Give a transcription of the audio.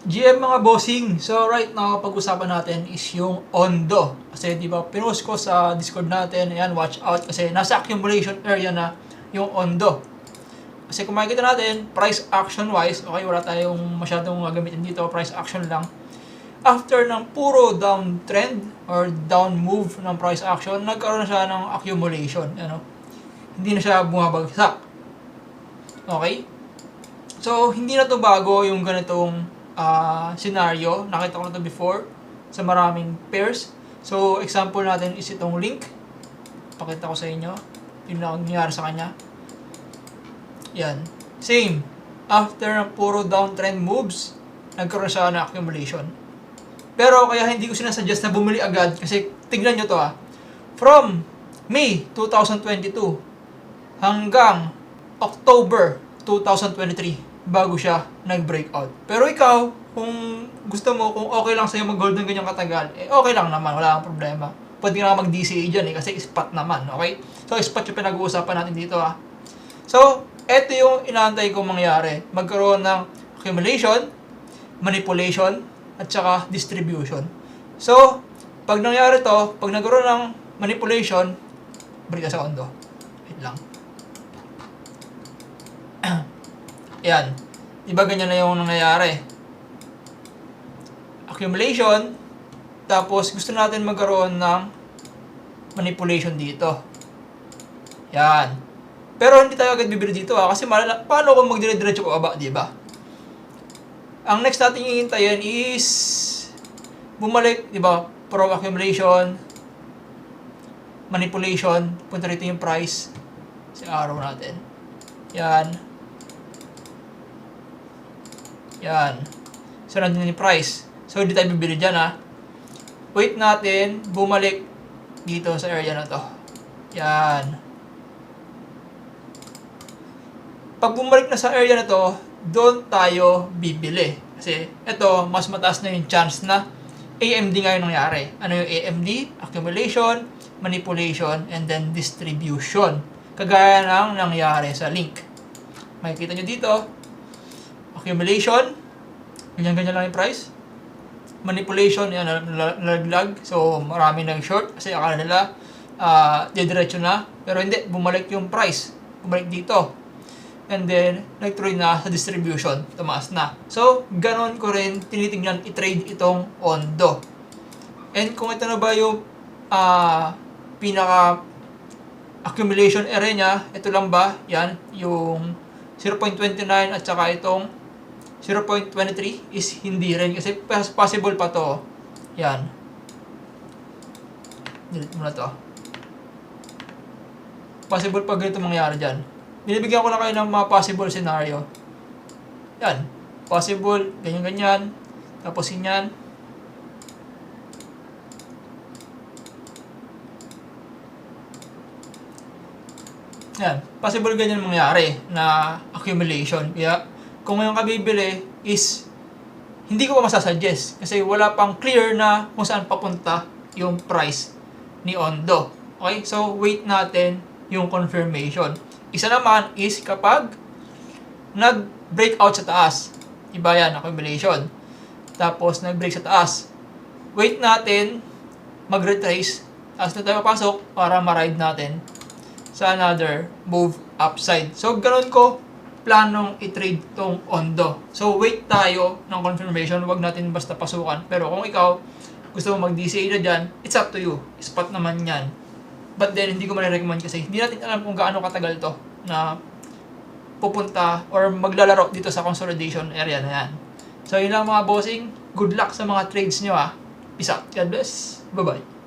GM mga bossing, so right now pag-usapan natin is yung Ondo. Kasi di ba pinost ko sa Discord natin, ayan, watch out kasi nasa accumulation area na yung Ondo. Kasi kung makikita natin, price action wise, okay, wala tayong masyadong gagamitin dito, price action lang. After ng puro downtrend or down move ng price action, nagkaroon na siya ng accumulation, ano. Hindi na siya bumabagsak. Okay? So, hindi na to bago yung ganitong scenario. Nakita ko na to before sa maraming pairs. So, example natin is itong link. Pakita ko sa inyo. Yun lang ang nangyari sa kanya. Yan. Same. After ng puro downtrend moves, nagkaroon siya ng accumulation. Pero kaya hindi ko sinasuggest na bumili agad kasi tignan nyo to From May 2022 hanggang October 2023 bago siya nag-breakout. Pero ikaw, kung gusto mo, kung okay lang sa'yo mag-hold ng ganyang katagal, okay lang naman, wala kang problema. Pwede nga mag-DCA dyan kasi spot naman, okay? So, spot yung pinag-uusapan natin dito So, eto yung inaantay kong mangyari. Magkaroon ng accumulation, manipulation, at saka distribution. So, pag nangyari to, pag nagkaroon ng manipulation, balik ka sa Ondo. Wait lang. Yan. Diba ganyan na yung nangyayari? Accumulation, tapos gusto natin magkaroon ng manipulation dito. Yan. Pero hindi tayo agad bibili dito kasi paano kung magdire-diretso pababa, diba? Ang next natin hihintayin is bumalik, diba? From accumulation, manipulation, punta rito yung price sa araw natin. Yan. Yan. So, nandun yung price. So, hindi tayo bibili dyan Wait natin, bumalik dito sa area na to. Yan. Pag bumalik na sa area na to, doon tayo bibili. Kasi, ito, mas mataas na yung chance na AMD nga yung nangyari. Ano yung AMD? Accumulation, manipulation, and then distribution. Kagaya ng nangyari sa link. Makikita nyo dito, accumulation, ganyan-ganyan lang yung price. Manipulation, yan, nalaglag. So, marami nag-short kasi akala nila didiretso na. Pero hindi, bumalik yung price. Bumalik dito. And then, nag-trade na sa distribution. Tumaas na. So, ganon ko rin tinitingnan i-trade itong Ondo. And kung ito na ba yung pinaka accumulation area niya, ito lang ba? Yan, yung 0.29 at saka itong 0.23 is hindi rin kasi possible pa to. Yan. Delete mo na to. Possible pa ganito mangyari dyan. Binibigyan ko na kayo ng mga possible scenario. Yan. Possible, ganyan-ganyan. Tapos yan. Yan. Possible ganyan mangyari na accumulation. Kaya, kung ngayon ka bibili is hindi ko pa masasuggest kasi wala pang clear na kung saan papunta yung price ni Ondo. Okay? So, wait natin yung confirmation. Isa naman is kapag nag-breakout sa taas. Iba yan, accumulation. Tapos, nag-break sa taas. Wait natin, mag-retrace. Tapos na tayo papasok para ma-ride natin sa another move upside. So, ganun ko planong i-trade tong Ondo. So, wait tayo ng confirmation. Huwag natin basta pasukan. Pero kung ikaw gusto mo mag-DCA na dyan, it's up to you. Spot naman yan. But then, hindi ko marirecommend kasi hindi natin alam kung gaano katagal to na pupunta or maglalaro dito sa consolidation area na yan. So, yun lang mga bossing. Good luck sa mga trades nyo Peace out. God bless. Bye-bye.